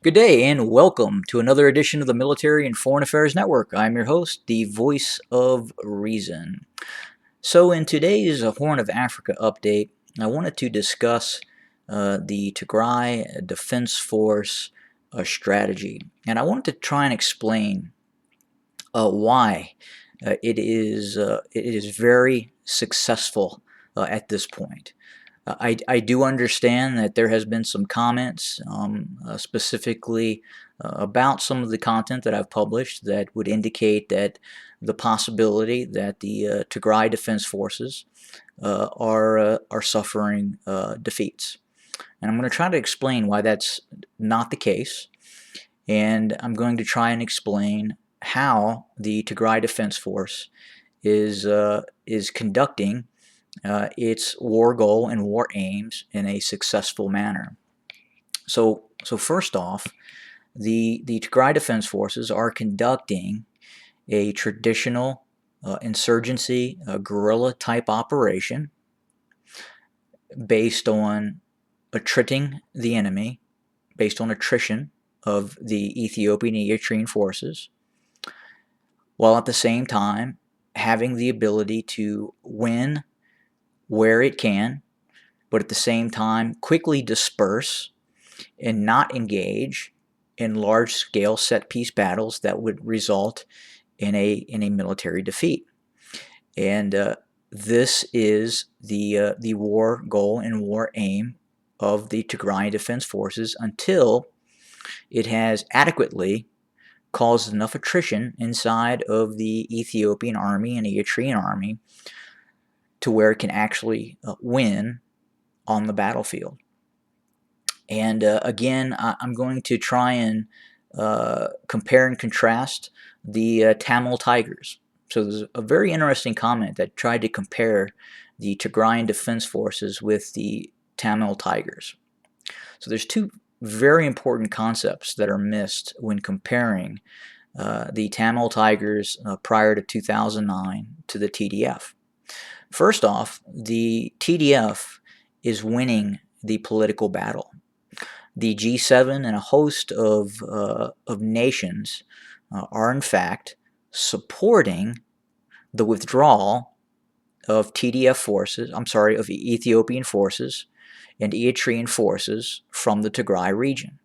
Good day and welcome to another edition of the Military and Foreign Affairs Network. I'm your host, the voice of reason. So in today's Horn of Africa update, I wanted to discuss the Tigray Defense Force strategy. And I wanted to try and explain why it is very successful at this point. I do understand that there has been some comments specifically about some of the content that I've published that would indicate that the possibility that the Tigray Defense Forces are suffering defeats. And I'm going to try to explain why that's not the case, and I'm going to try and explain how the Tigray Defense Force is conducting its war goal and war aims in a successful manner. So first off, the Tigray Defense Forces are conducting a traditional insurgency, guerrilla type operation based on attriting the enemy, based on attrition of the Ethiopian and Eritrean forces, while at the same time having the ability to win where it can, but at the same time quickly disperse and not engage in large-scale set-piece battles that would result in a military defeat. And this is the war goal and war aim of the Tigray Defense Forces until it has adequately caused enough attrition inside of the Ethiopian army and Eritrean army to where it can actually win on the battlefield. And again, I'm going to try and compare and contrast the Tamil Tigers. So there's a very interesting comment that tried to compare the Tigrayan Defense Forces with the Tamil Tigers. So there's two very important concepts that are missed when comparing the Tamil Tigers prior to 2009 to the TDF. First off, the TDF is winning the political battle. The G7 and a host of nations are in fact supporting the withdrawal of TDF forces, of Ethiopian forces and Eritrean forces from the Tigray region.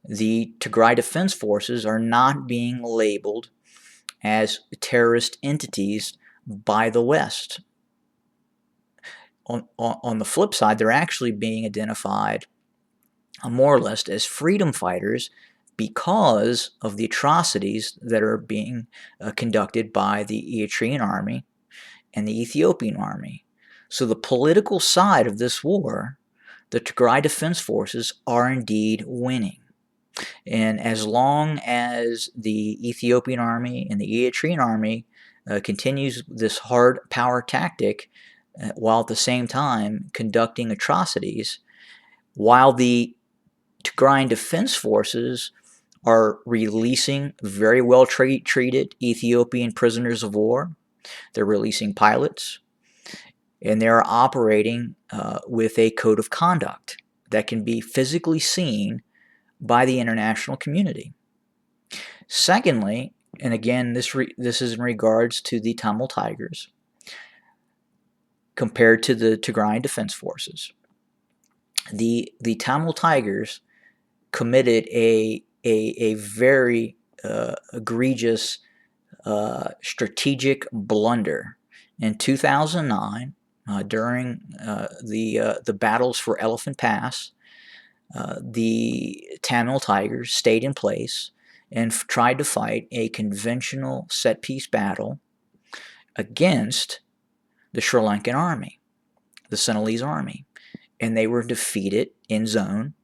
The Tigray Defense Forces are not being labeled as terrorist entities by the West. On the flip side, they're actually being identified more or less as freedom fighters because of the atrocities that are being conducted by the Eritrean army and the Ethiopian army. So the political side of this war, the Tigray Defense Forces are indeed winning. And as long as the Ethiopian army and the Eritrean army continues this hard power tactic, while at the same time conducting atrocities, while the Tigrayan Defense Forces are releasing very well treated Ethiopian prisoners of war, they're releasing pilots, and they're operating with a code of conduct that can be physically seen by the international community. Secondly, and again, this is in regards to the Tamil Tigers compared to the Tigrayan Defense Forces. The Tamil Tigers committed a very egregious strategic blunder in 2009 during the battles for Elephant Pass. The Tamil Tigers stayed in place and tried to fight a conventional set-piece battle against the Sri Lankan army, the Sinhalese army, and they were defeated in zone,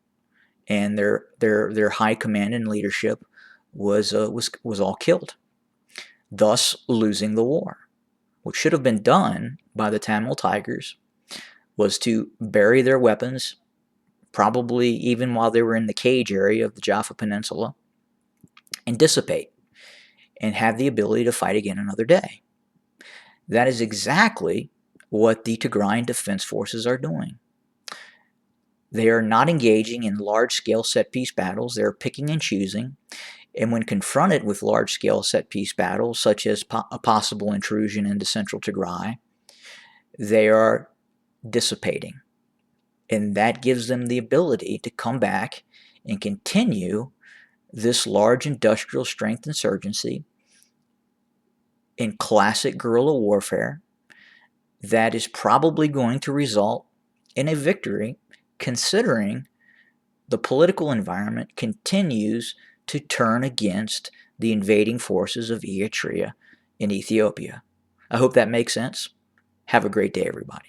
and their high command and leadership was all killed, thus losing the war. What should have been done by the Tamil Tigers was to bury their weapons, probably even while they were in the cage area of the Jaffa Peninsula, and dissipate, and have the ability to fight again another day. That is exactly what the Tigrayan Defense Forces are doing. They are not engaging in large-scale set-piece battles. They're picking and choosing. And when confronted with large-scale set-piece battles, such as a possible intrusion into central Tigray, they are dissipating. And that gives them the ability to come back and continue this large industrial strength insurgency in classic guerrilla warfare that is probably going to result in a victory, considering the political environment continues to turn against the invading forces of Eritrea in Ethiopia. I hope that makes sense. Have a great day, everybody.